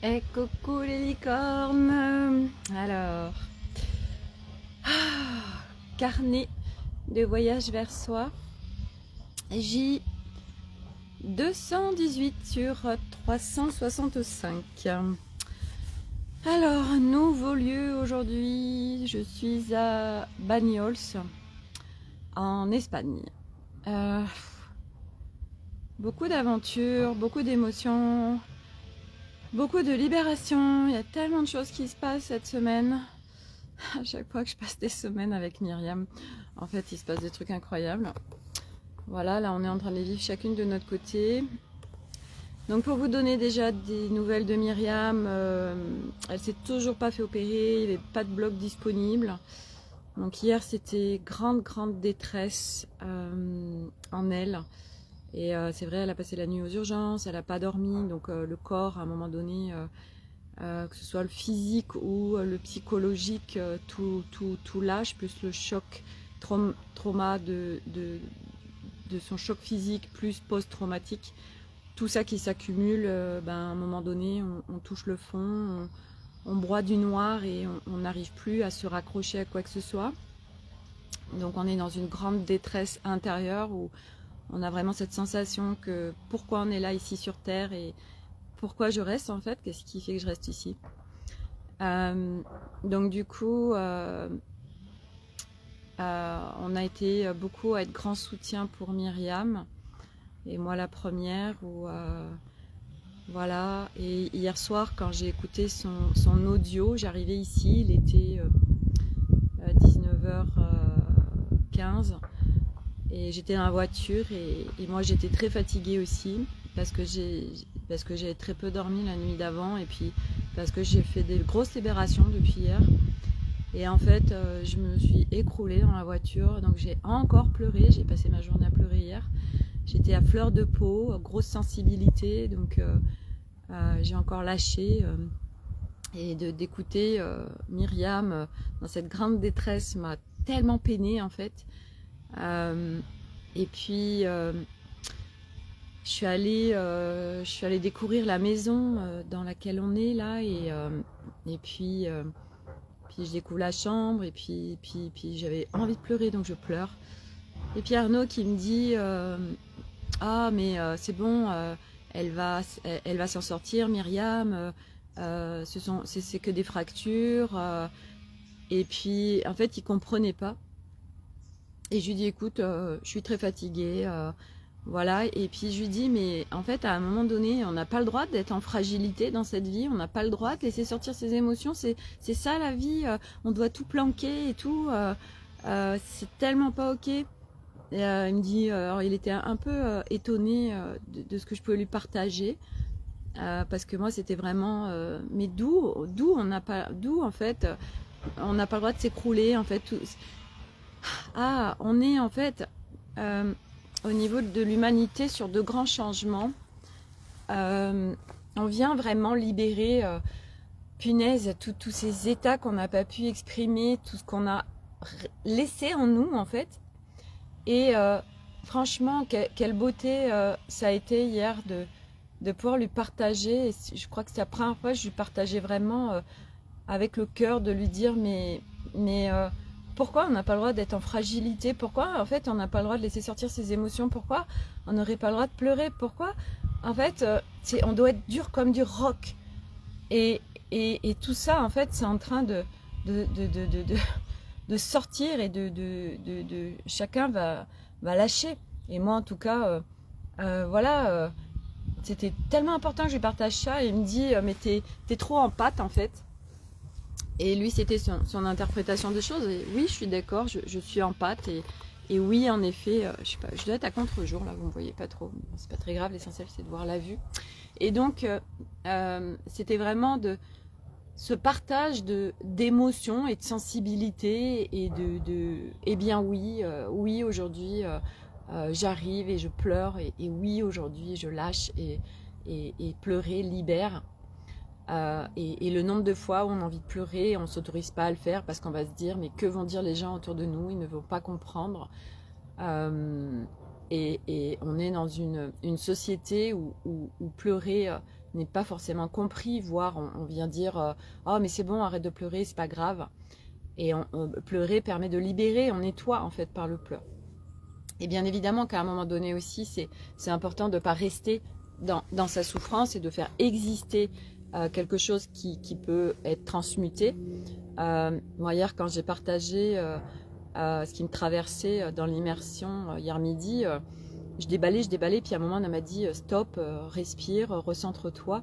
Et coucou les licornes. Alors, carnet de voyage vers soi, J 218 sur 365. Alors, nouveau lieu aujourd'hui, je suis à Banyoles, en Espagne. Beaucoup d'aventures, beaucoup d'émotions, beaucoup de libération. Il y a tellement de choses qui se passent cette semaine. À chaque fois que je passe des semaines avec Myriam, en fait, il se passe des trucs incroyables. Voilà, là, on est en train de les vivre chacune de notre côté. Donc, pour vous donner déjà des nouvelles de Myriam, elle s'est toujours pas fait opérer, il n'y avait pas de bloc disponible. Donc, hier, c'était grande détresse en elle. Et c'est vrai, elle a passé la nuit aux urgences, elle n'a pas dormi, donc le corps, à un moment donné, que ce soit le physique ou le psychologique, tout lâche, plus le choc, trauma de son choc physique, plus post-traumatique, tout ça qui s'accumule, à un moment donné, on touche le fond, on broie du noir et on n'arrive plus à se raccrocher à quoi que ce soit. Donc on est dans une grande détresse intérieure où on a vraiment cette sensation que pourquoi on est là ici sur Terre et pourquoi je reste en fait, qu'est-ce qui fait que je reste ici. Donc du coup, on a été beaucoup à être grand soutien pour Myriam, et moi la première, voilà. Et hier soir quand j'ai écouté son audio, j'arrivais ici, il était 19h15, et j'étais dans la voiture et moi j'étais très fatiguée aussi parce que j'ai très peu dormi la nuit d'avant, et puis parce que j'ai fait des grosses libérations depuis hier. Et en fait, je me suis écroulée dans la voiture, donc j'ai encore pleuré, j'ai passé ma journée à pleurer hier. J'étais à fleur de peau, grosse sensibilité, donc j'ai encore lâché. Et d'écouter Myriam dans cette grande détresse m'a tellement peinée en fait. Et puis je suis allée découvrir la maison dans laquelle on est là, et puis je découvre la chambre, et puis j'avais envie de pleurer, donc je pleure. Et puis Arnaud qui me dit ah mais c'est bon, elle va s'en sortir Myriam, c'est que des fractures, et puis en fait il comprenait pas. Et je lui dis écoute, je suis très fatiguée, voilà. Et puis je lui dis mais en fait à un moment donné on n'a pas le droit d'être en fragilité dans cette vie, on n'a pas le droit de laisser sortir ses émotions, c'est ça la vie, on doit tout planquer et tout, c'est tellement pas ok. Et, il me dit, alors il était un peu étonné de ce que je pouvais lui partager, parce que moi c'était vraiment mais d'où en fait on n'a pas le droit de s'écrouler en fait. On est en fait au niveau de l'humanité sur de grands changements. On vient vraiment libérer, punaise, tous ces états qu'on n'a pas pu exprimer, tout ce qu'on a laissé en nous en fait. Et franchement, quelle beauté ça a été hier de pouvoir lui partager. Et je crois que c'est la première fois que je lui partageais vraiment avec le cœur, de lui dire mais pourquoi on n'a pas le droit d'être en fragilité, pourquoi en fait on n'a pas le droit de laisser sortir ses émotions, pourquoi on n'aurait pas le droit de pleurer, pourquoi en fait on doit être dur comme du roc, et tout ça en fait c'est en train de sortir, et chacun va lâcher. Et moi en tout cas voilà, c'était tellement important que je lui partage ça. Et il me dit mais t'es trop en pâte en fait. Et lui c'était son interprétation des choses, et oui je suis d'accord, je suis en pâte, et oui en effet je sais pas, je dois être à contre-jour là, vous me voyez pas trop, c'est pas très grave, l'essentiel c'est de voir la vue. Et donc c'était vraiment de ce partage d'émotions et de sensibilité, et bien oui, oui aujourd'hui j'arrive et je pleure, et oui aujourd'hui je lâche, et pleurer libère. Et le nombre de fois où on a envie de pleurer, on ne s'autorise pas à le faire parce qu'on va se dire mais que vont dire les gens autour de nous, ils ne vont pas comprendre. Et on est dans une société où pleurer n'est pas forcément compris, voire on vient dire oh mais c'est bon, arrête de pleurer, c'est pas grave. Et pleurer permet de libérer, on nettoie en fait par le pleur. Et bien évidemment qu'à un moment donné aussi, c'est important de ne pas rester dans sa souffrance et de faire exister quelque chose qui peut être transmuté. Moi hier, quand j'ai partagé ce qui me traversait dans l'immersion hier midi, je déballais, puis à un moment, elle m'a dit stop, respire, recentre-toi.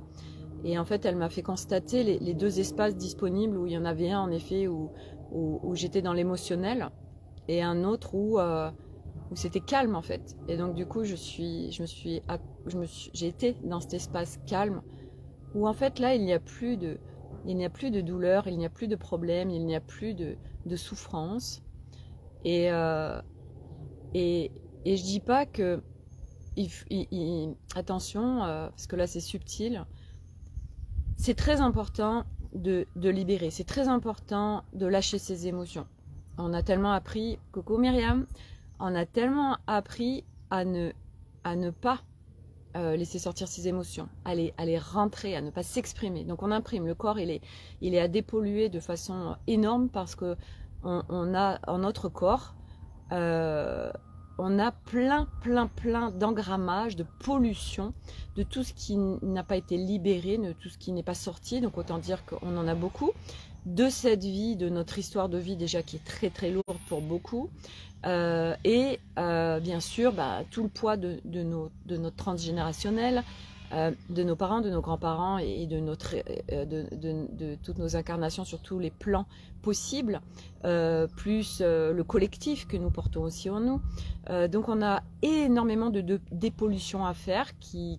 Et en fait, elle m'a fait constater les deux espaces disponibles où il y en avait un en effet où j'étais dans l'émotionnel et un autre où c'était calme en fait. Et donc du coup, j'ai été dans cet espace calme où en fait là, il n'y a plus de douleur, il n'y a plus de problème, il n'y a plus de souffrance. Et je dis pas que attention, parce que là c'est subtil. C'est très important de libérer. C'est très important de lâcher ses émotions. On a tellement appris, coucou Myriam, on a tellement appris à ne pas laisser sortir ses émotions, à les rentrer, à ne pas s'exprimer. Donc on imprime, le corps il est à dépolluer de façon énorme parce que on a en notre corps, on a plein d'engrammages, de pollution, de tout ce qui n'a pas été libéré, de tout ce qui n'est pas sorti. Donc autant dire qu'on en a beaucoup de cette vie, de notre histoire de vie déjà qui est très lourde pour beaucoup. Et bien sûr tout le poids de notre transgénérationnel, de nos parents, de nos grands-parents et de toutes nos incarnations sur tous les plans possibles, plus le collectif que nous portons aussi en nous. Donc on a énormément de dépollutions à faire qui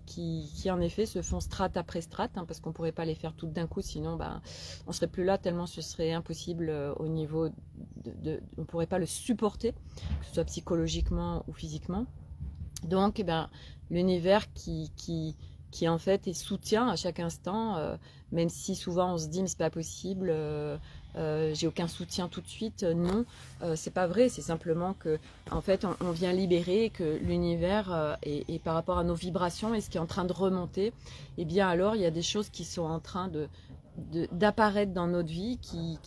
en effet se font strate après strate, parce qu'on ne pourrait pas les faire toutes d'un coup, sinon on ne serait plus là tellement ce serait impossible au niveau on ne pourrait pas le supporter, que ce soit psychologiquement ou physiquement. Donc l'univers qui en fait est soutien à chaque instant, même si souvent on se dit mais c'est pas possible, j'ai aucun soutien tout de suite. Non, c'est pas vrai, c'est simplement que en fait on vient libérer, que l'univers et par rapport à nos vibrations et ce qui est en train de remonter, et bien alors il y a des choses qui sont en train d'apparaître dans notre vie qui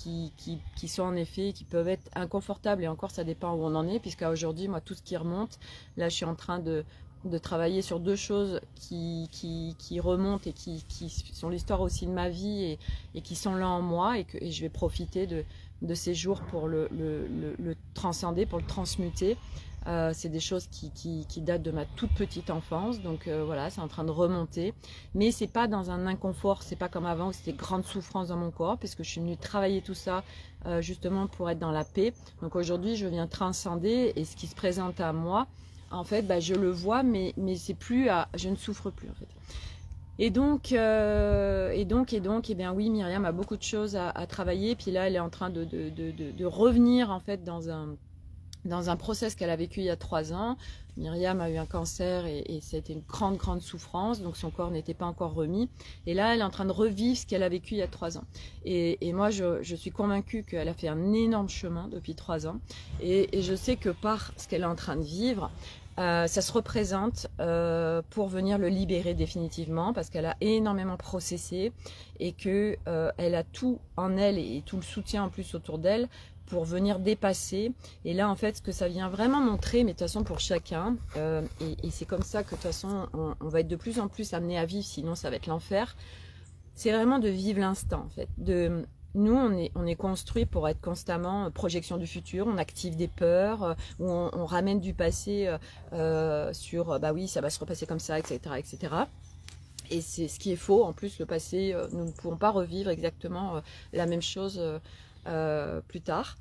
sont en effet, qui peuvent être inconfortables, et encore ça dépend où on en est, puisqu'à aujourd'hui moi tout ce qui remonte, là je suis en train de travailler sur deux choses qui remontent et qui sont l'histoire aussi de ma vie et qui sont là en moi, et je vais profiter de ces jours pour le transcender, pour le transmuter. C'est des choses qui datent de ma toute petite enfance, donc voilà, c'est en train de remonter, mais c'est pas dans un inconfort, c'est pas comme avant où c'était grande souffrance dans mon corps, puisque je suis venue travailler tout ça justement pour être dans la paix. Donc aujourd'hui je viens transcender, et ce qui se présente à moi, en fait, je le vois, mais c'est plus, je ne souffre plus en fait. Et donc, eh bien oui, Myriam a beaucoup de choses à travailler. Puis là, elle est en train de revenir en fait dans un process qu'elle a vécu il y a 3 ans. Myriam a eu un cancer et ça a été une grande souffrance, donc son corps n'était pas encore remis. Et là, elle est en train de revivre ce qu'elle a vécu il y a 3 ans. Et moi, je suis convaincue qu'elle a fait un énorme chemin depuis 3 ans. Et je sais que par ce qu'elle est en train de vivre, ça se représente pour venir le libérer définitivement, parce qu'elle a énormément processé et que elle a tout en elle et tout le soutien en plus autour d'elle pour venir dépasser. Et là en fait ce que ça vient vraiment montrer, mais de toute façon pour chacun, et c'est comme ça que de toute façon on va être de plus en plus amené à vivre, sinon ça va être l'enfer, c'est vraiment de vivre l'instant en fait. Nous, on est construit pour être constamment projection du futur, on active des peurs, ou on ramène du passé sur oui, ça va se repasser comme ça, etc. etc. Et c'est ce qui est faux. En plus, le passé, nous ne pouvons pas revivre exactement la même chose plus tard.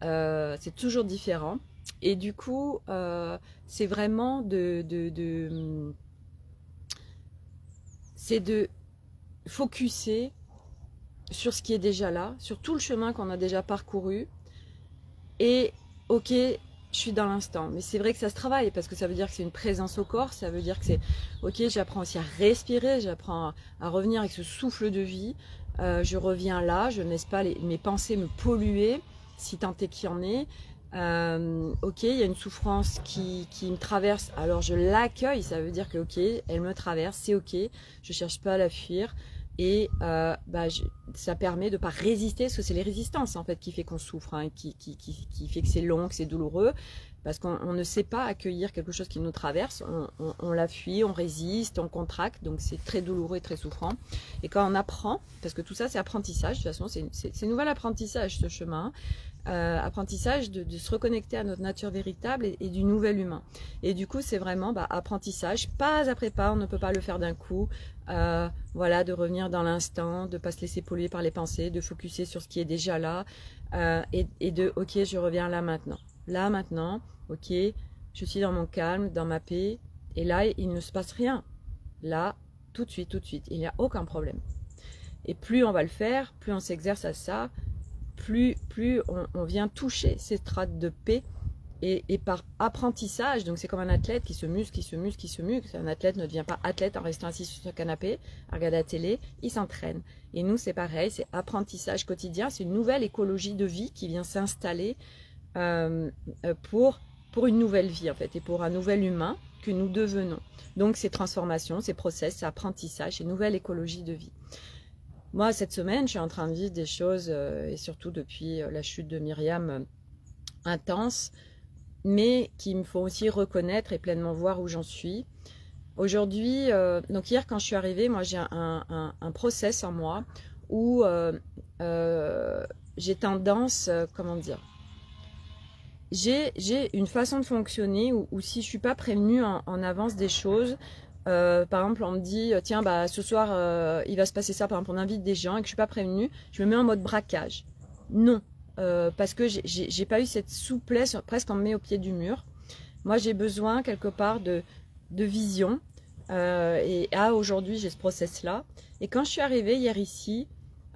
C'est toujours différent. Et du coup, c'est vraiment c'est de focuser sur ce qui est déjà là, sur tout le chemin qu'on a déjà parcouru. Et ok, je suis dans l'instant, mais c'est vrai que ça se travaille, parce que ça veut dire que c'est une présence au corps, ça veut dire que c'est ok, j'apprends aussi à respirer, j'apprends à revenir avec ce souffle de vie, je reviens là, je ne laisse pas mes pensées me polluer, si tant est qu'il y en ait, Ok, il y a une souffrance qui me traverse, alors je l'accueille, ça veut dire que ok, elle me traverse, c'est ok, je cherche pas à la fuir. Et ça permet de ne pas résister, parce que c'est les résistances en fait qui fait qu'on souffre, hein, qui fait que c'est long, que c'est douloureux, parce qu'on ne sait pas accueillir quelque chose qui nous traverse, on la fuit, on résiste, on contracte, donc c'est très douloureux et très souffrant. Et quand on apprend, parce que tout ça c'est apprentissage, de toute façon c'est un nouvel apprentissage ce chemin, apprentissage de se reconnecter à notre nature véritable et du nouvel humain. Et du coup, c'est vraiment apprentissage, pas après pas, on ne peut pas le faire d'un coup. Voilà, de revenir dans l'instant, de ne pas se laisser polluer par les pensées, de focuser sur ce qui est déjà là, et de, ok, je reviens là maintenant. Là maintenant, ok, je suis dans mon calme, dans ma paix, et là, il ne se passe rien. Là, tout de suite, il n'y a aucun problème. Et plus on va le faire, plus on s'exerce à ça, plus on vient toucher ces strates de paix et par apprentissage. Donc c'est comme un athlète qui se muscle. Un athlète ne devient pas athlète en restant assis sur son canapé à regarder la télé, il s'entraîne. Et nous c'est pareil, c'est apprentissage quotidien, c'est une nouvelle écologie de vie qui vient s'installer pour une nouvelle vie en fait, et pour un nouvel humain que nous devenons. Donc c'est transformation, c'est process, c'est apprentissage, c'est nouvelle écologie de vie. Moi, cette semaine, je suis en train de vivre des choses, et surtout depuis la chute de Myriam, intenses, mais qui me font aussi reconnaître et pleinement voir où j'en suis. Aujourd'hui, donc hier, quand je suis arrivée, moi, j'ai un process en moi où j'ai tendance, comment dire, j'ai une façon de fonctionner où si je ne suis pas prévenue en avance des choses, par exemple, on me dit, tiens, ce soir, il va se passer ça, par exemple, on invite des gens et que je ne suis pas prévenue, je me mets en mode braquage. Non, parce que j'ai pas eu cette souplesse, presque on me met au pied du mur. Moi, j'ai besoin, quelque part, de vision. Et aujourd'hui, j'ai ce process-là. Et quand je suis arrivée hier ici,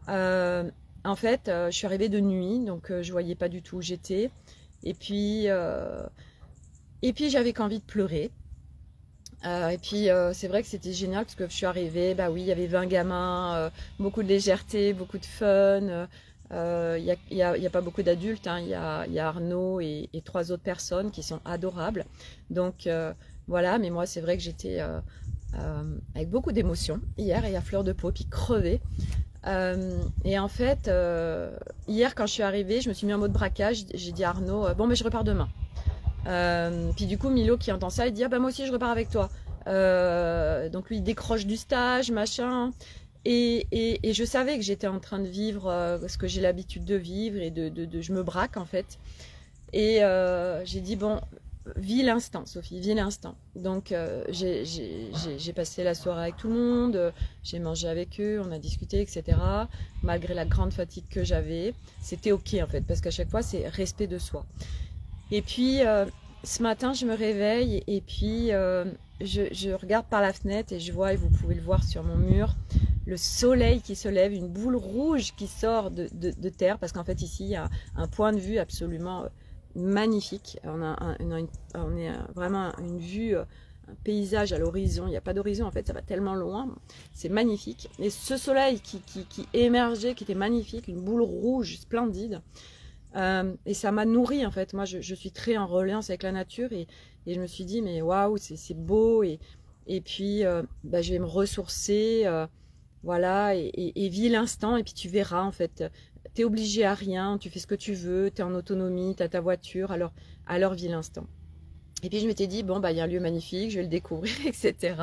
en fait, je suis arrivée de nuit, donc je ne voyais pas du tout où j'étais. Et puis j'avais qu'envie de pleurer. Et puis c'est vrai que c'était génial parce que je suis arrivée, oui, il y avait 20 gamins, beaucoup de légèreté, beaucoup de fun. Il y a pas beaucoup d'adultes, hein. Il y a Arnaud et 3 autres personnes qui sont adorables. Donc voilà, mais moi c'est vrai que j'étais avec beaucoup d'émotions hier et à fleur de peau, puis crevée. Et en fait, hier quand je suis arrivée, je me suis mis en mode braquage. J'ai dit à Arnaud, bon mais je repars demain. Puis du coup Milo qui entend ça, il dit moi aussi je repars avec toi. Donc lui il décroche du stage, machin. Et je savais que j'étais en train de vivre ce que j'ai l'habitude de vivre et je me braque en fait. Et j'ai dit bon, vis l'instant Sophie, vis l'instant. Donc j'ai passé la soirée avec tout le monde, j'ai mangé avec eux, on a discuté, etc. Malgré la grande fatigue que j'avais, c'était ok en fait, parce qu'à chaque fois c'est respect de soi. Et puis ce matin je me réveille et puis je regarde par la fenêtre et je vois, et vous pouvez le voir sur mon mur, le soleil qui se lève, une boule rouge qui sort de terre, parce qu'en fait ici il y a un point de vue absolument magnifique. On est vraiment une vue, un paysage à l'horizon, il n'y a pas d'horizon en fait, ça va tellement loin, c'est magnifique. Et ce soleil qui émergeait, qui était magnifique, une boule rouge splendide, et ça m'a nourri en fait. Moi je suis très en reliance avec la nature et je me suis dit mais waouh, c'est beau, et puis je vais me ressourcer, voilà, et vis l'instant, et puis tu verras en fait, t'es obligé à rien, tu fais ce que tu veux, t'es en autonomie, t'as ta voiture, alors vis l'instant. Et puis je m'étais dit, bon, il y a un lieu magnifique, je vais le découvrir, etc.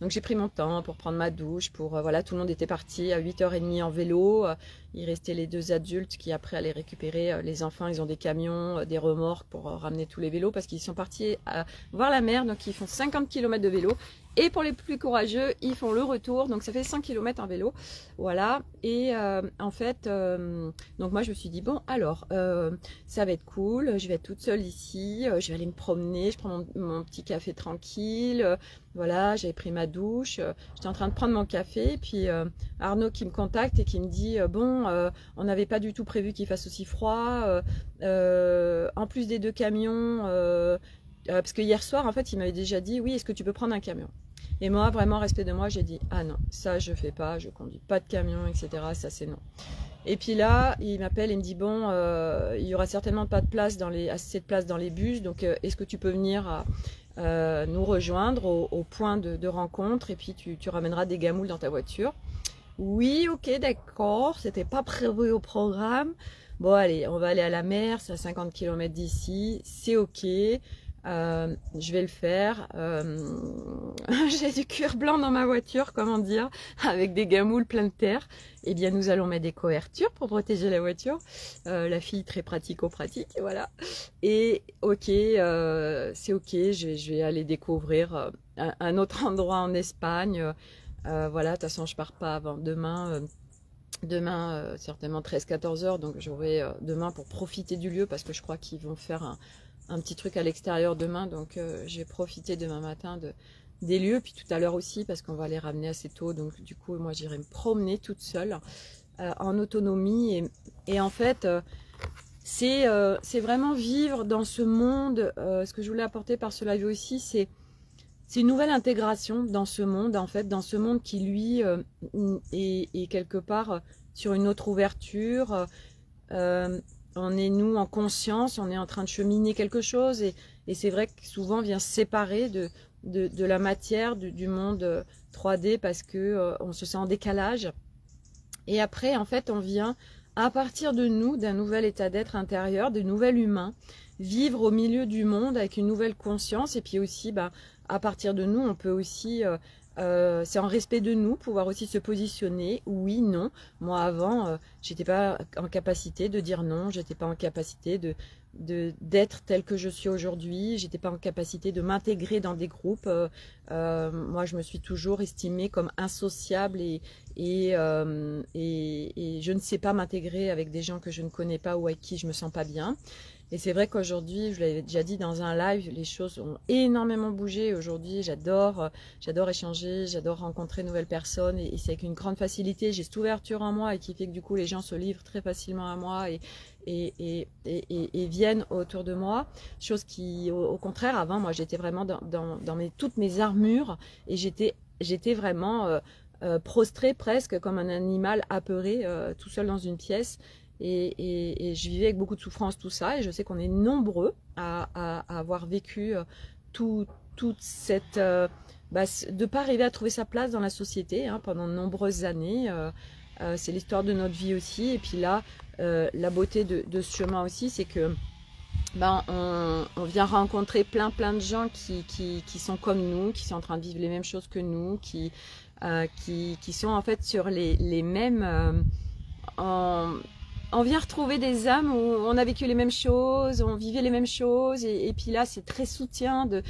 Donc j'ai pris mon temps pour prendre ma douche, voilà, tout le monde était parti à 8h30 en vélo. Il restait les 2 adultes qui après allaient récupérer les enfants. Ils ont des camions, des remorques pour ramener tous les vélos, parce qu'ils sont partis voir la mer, donc ils font 50 km de vélo. Et pour les plus courageux, ils font le retour, donc ça fait 100 km en vélo, voilà. Et en fait, donc moi je me suis dit, bon alors, ça va être cool, je vais être toute seule ici, je vais aller me promener, je prends mon petit café tranquille, voilà, j'avais pris ma douche, j'étais en train de prendre mon café, et puis Arnaud qui me contacte et qui me dit, bon, on n'avait pas du tout prévu qu'il fasse aussi froid, en plus des 2 camions, parce que hier soir, en fait, il m'avait déjà dit, oui, est-ce que tu peux prendre un camion? Et moi, vraiment, respect de moi, j'ai dit, ah non, ça je fais pas, je conduis pas de camion, etc. Ça c'est non. Et puis là, il m'appelle et me dit bon, il y aura certainement pas de place assez de place dans les bus, donc est-ce que tu peux venir nous rejoindre au point de rencontre et puis tu ramèneras des gamoules dans ta voiture. Oui, ok, d'accord, c'était pas prévu au programme. Bon, allez, on va aller à la mer, c'est à 50 km d'ici, c'est ok. Je vais le faire. J'ai du cuir blanc dans ma voiture, comment dire, avec des gamoules plein de terre. Eh bien, nous allons mettre des couvertures pour protéger la voiture. La fille très pratico-pratique, voilà. Et ok, c'est ok, je vais aller découvrir un autre endroit en Espagne. Voilà, de toute façon, je pars pas avant demain. Demain, certainement 13-14 heures, donc j'aurai demain pour profiter du lieu parce que je crois qu'ils vont faire un petit truc à l'extérieur demain, donc je vais profiter demain matin des lieux, puis tout à l'heure aussi parce qu'on va les ramener assez tôt, donc du coup moi j'irai me promener toute seule en autonomie et en fait c'est vraiment vivre dans ce monde. Ce que je voulais apporter par ce live aussi, c'est une nouvelle intégration dans ce monde, en fait, dans ce monde qui, lui, est quelque part sur une autre ouverture. On est, nous, en conscience, on est en train de cheminer quelque chose. Et c'est vrai que souvent, on vient se séparer de la matière, du monde 3D, parce que on se sent en décalage. Et après, en fait, on vient, à partir de nous, d'un nouvel état d'être intérieur, de nouvel humain, vivre au milieu du monde avec une nouvelle conscience. Et puis aussi, bah, à partir de nous, on peut aussi, c'est en respect de nous, pouvoir aussi se positionner, oui, non. Moi, avant, j'étais pas en capacité de dire non, j'étais pas en capacité d'être tel que je suis aujourd'hui, j'étais pas en capacité de m'intégrer dans des groupes. Moi, je me suis toujours estimée comme insociable et je ne sais pas m'intégrer avec des gens que je ne connais pas ou avec qui je me sens pas bien. Et c'est vrai qu'aujourd'hui, je l'avais déjà dit dans un live, les choses ont énormément bougé. Aujourd'hui, j'adore échanger, j'adore rencontrer de nouvelles personnes et c'est avec une grande facilité. J'ai cette ouverture en moi et qui fait que du coup, les gens se livrent très facilement à moi et viennent autour de moi. Chose qui, au contraire, avant, moi, j'étais vraiment dans toutes mes armures et j'étais vraiment prostrée presque comme un animal apeuré tout seul dans une pièce. Et je vivais avec beaucoup de souffrance tout ça et je sais qu'on est nombreux à avoir vécu toute cette de ne pas arriver à trouver sa place dans la société pendant de nombreuses années. C'est l'histoire de notre vie aussi. Et puis là, la beauté de ce chemin aussi, c'est que on vient rencontrer plein de gens qui sont comme nous, qui sont en train de vivre les mêmes choses que nous, qui sont en fait sur les mêmes on vient retrouver des âmes où on a vécu les mêmes choses, on vivait les mêmes choses, et puis là c'est très soutien de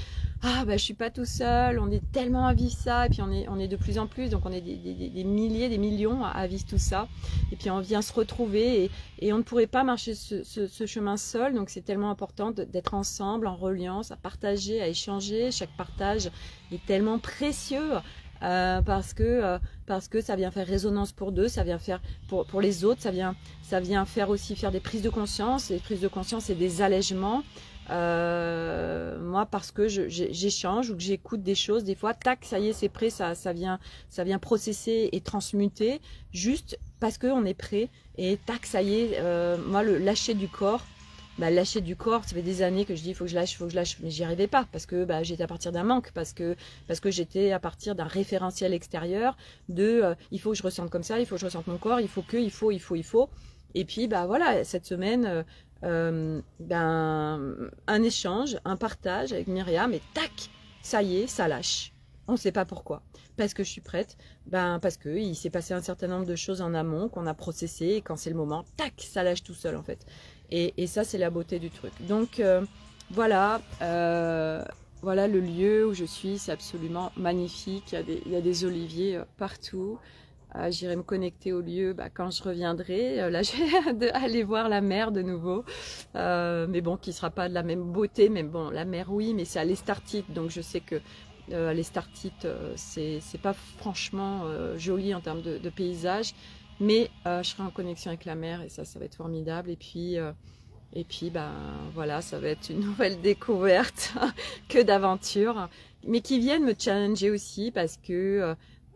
je suis pas tout seul, on est tellement à vivre ça, et puis on est de plus en plus, donc on est des milliers, des millions à vivre tout ça, et puis on vient se retrouver, et on ne pourrait pas marcher ce chemin seul, donc c'est tellement important d'être ensemble, en reliance, à partager, à échanger. Chaque partage est tellement précieux. Parce que ça vient faire résonance pour deux, ça vient faire pour les autres, ça vient faire aussi faire des prises de conscience. Les prises de conscience et des allègements. Moi, parce que j'échange ou que j'écoute des choses, des fois, tac, ça y est, c'est prêt, ça vient processer et transmuter, juste parce qu'on est prêt. Et tac, ça y est, moi, le lâcher du corps. Lâcher du corps, ça fait des années que je dis il faut que je lâche, mais j'y arrivais pas parce que j'étais à partir d'un manque, parce que j'étais à partir d'un référentiel extérieur il faut que je ressente comme ça, il faut que je ressente mon corps, il faut. Et puis voilà, cette semaine un échange, un partage avec Myriam et tac, ça y est, ça lâche. On ne sait pas pourquoi. Parce que je suis prête, parce que il s'est passé un certain nombre de choses en amont qu'on a processé et quand c'est le moment, tac, ça lâche tout seul en fait. Et ça, c'est la beauté du truc. Donc voilà le lieu où je suis, c'est absolument magnifique. Il y a des oliviers partout. J'irai me connecter au lieu quand je reviendrai. Là, j'ai hâte d'aller voir la mer de nouveau. Mais bon, qui ne sera pas de la même beauté. Mais bon, la mer, oui, mais c'est à l'Estartite. Donc je sais que l'Estartite, c'est pas franchement joli en termes de paysage. Mais je serai en connexion avec la mer et ça va être formidable. Et puis voilà, ça va être une nouvelle découverte que d'aventure, mais qui viennent me challenger aussi parce que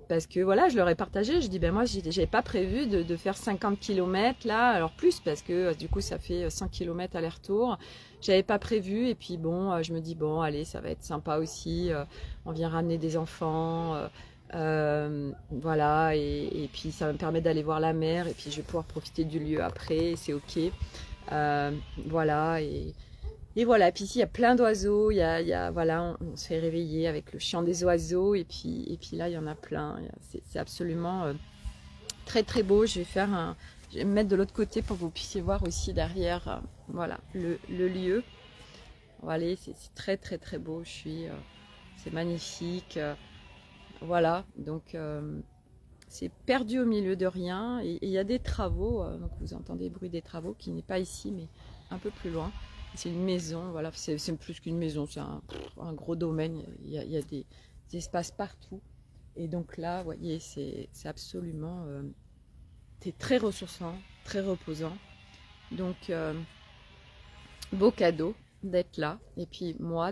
parce que voilà, je leur ai partagé, je dis ben moi j'avais pas prévu de faire 50 km là, alors plus parce que du coup ça fait 100 km aller-retour, j'avais pas prévu et puis bon, je me dis bon allez ça va être sympa aussi, on vient ramener des enfants, voilà et puis ça me permet d'aller voir la mer et puis je vais pouvoir profiter du lieu après, c'est ok, voilà et voilà, puis ici il y a plein d'oiseaux, voilà, on se fait réveiller avec le chant des oiseaux et puis là il y en a plein, c'est absolument très très beau. Je vais me mettre de l'autre côté pour que vous puissiez voir aussi derrière, voilà, le lieu. Voilà, c'est très très très beau, c'est magnifique, voilà, donc c'est perdu au milieu de rien et il y a des travaux, donc vous entendez le bruit des travaux qui n'est pas ici mais un peu plus loin. C'est une maison, voilà, c'est plus qu'une maison, c'est un gros domaine, il y a des espaces partout. Et donc là, vous voyez, c'est absolument c'est très ressourçant, très reposant. Donc, beau cadeau d'être là. Et puis moi,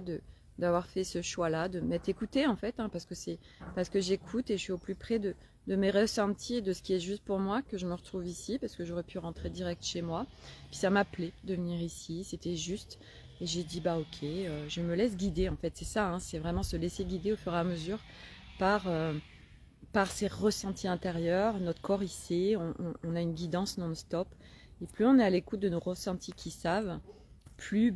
d'avoir fait ce choix-là, de m'être écoutée en fait, hein, parce que j'écoute et je suis au plus près de mes ressentis et de ce qui est juste pour moi que je me retrouve ici, parce que j'aurais pu rentrer direct chez moi. Puis ça m'appelait de venir ici, c'était juste. Et j'ai dit, bah ok, je me laisse guider en fait, c'est ça, hein, c'est vraiment se laisser guider au fur et à mesure par ses ressentis intérieurs. Notre corps il sait, on a une guidance non-stop. Et plus on est à l'écoute de nos ressentis qui savent, plus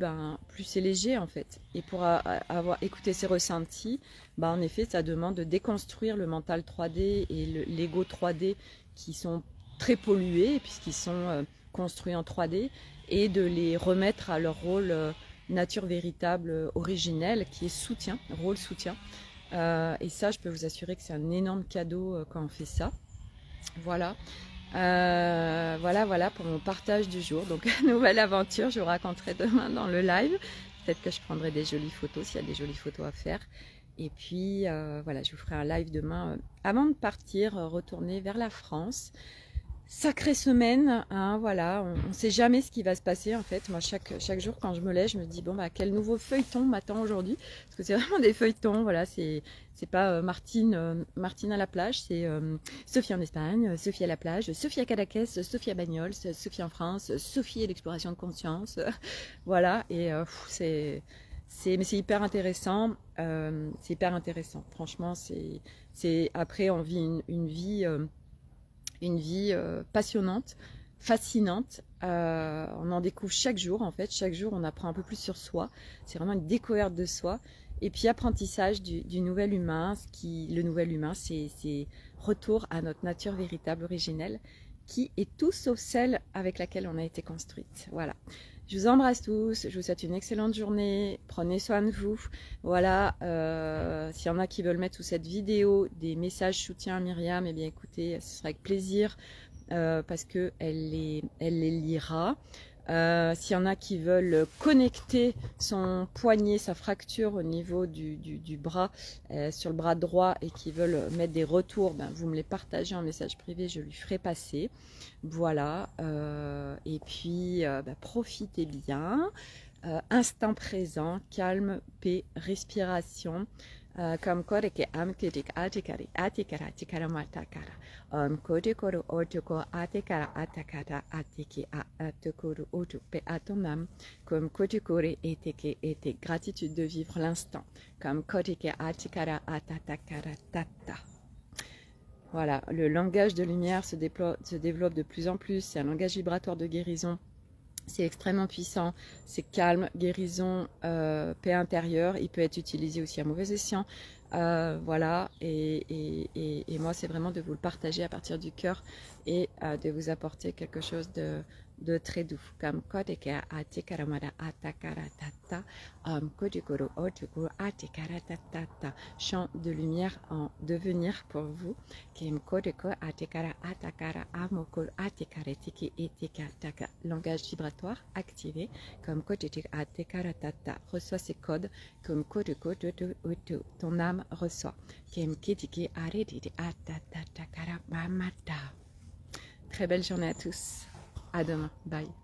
c'est léger en fait. Et pour avoir écouté ces ressentis, en effet, ça demande de déconstruire le mental 3D et l'ego 3D qui sont très pollués puisqu'ils sont construits en 3D et de les remettre à leur rôle nature véritable originelle qui est soutien, rôle soutien. Et ça, je peux vous assurer que c'est un énorme cadeau quand on fait ça. Voilà. Voilà pour mon partage du jour. Donc, nouvelle aventure, je vous raconterai demain dans le live. Peut-être que je prendrai des jolies photos s'il y a des jolies photos à faire. Et puis, voilà, je vous ferai un live demain avant de partir, retourner vers la France. Sacrée semaine, hein, voilà, on ne sait jamais ce qui va se passer en fait. Moi, chaque jour quand je me lève, je me dis bon quel nouveau feuilleton m'attend aujourd'hui, parce que c'est vraiment des feuilletons. Voilà, c'est pas Martine à la plage, c'est Sophie en Espagne, Sophie à la plage, Sophie à Cadaqués, Sophie à Bagnols, Sophie en France, Sophie et l'exploration de conscience. Voilà, et mais c'est hyper intéressant. C'est hyper intéressant. Franchement, après on vit une vie. Une vie passionnante, fascinante. On en découvre chaque jour en fait. Chaque jour, on apprend un peu plus sur soi. C'est vraiment une découverte de soi. Et puis apprentissage du nouvel humain. Le nouvel humain, c'est retour à notre nature véritable, originelle, qui est tout sauf celle avec laquelle on a été construite. Voilà. Je vous embrasse tous, je vous souhaite une excellente journée, prenez soin de vous. Voilà, s'il y en a qui veulent mettre sous cette vidéo des messages soutien à Myriam, eh bien écoutez, ce sera avec plaisir parce qu'elle les lira. S'il y en a qui veulent connecter son poignet, sa fracture au niveau du bras, sur le bras droit et qui veulent mettre des retours, vous me les partagez en message privé, je lui ferai passer. Voilà, et puis profitez bien, instant présent, calme, paix, respiration. Comme koreke amkidik atikari atikara tikara matakara kodikoro otoko atikara atakata atiki atukuru otupe atonam comme kodikore eteke ete gratitude de vivre l'instant comme kodike atikara atatakara tata. Voilà, le langage de lumière se développe de plus en plus, c'est un langage vibratoire de guérison. C'est extrêmement puissant, c'est calme, guérison, paix intérieure. Il peut être utilisé aussi à mauvais escient. Voilà, et moi c'est vraiment de vous le partager à partir du cœur et de vous apporter quelque chose de très doux. Comme kodeke atikaramara atakara tata, kodikoro otukuru atikara tata. Chant de lumière en devenir pour vous. Kim kodeko atikara atakara amokoro atikare tiki etika taka. Langage vibratoire activé. Comme kodike atikara tata. Reçois ces codes. Comme kodeko utu. Ton âme reçoit. Kim kidiki aredidi atata takara mamata. Très belle journée à tous. À demain. Bye.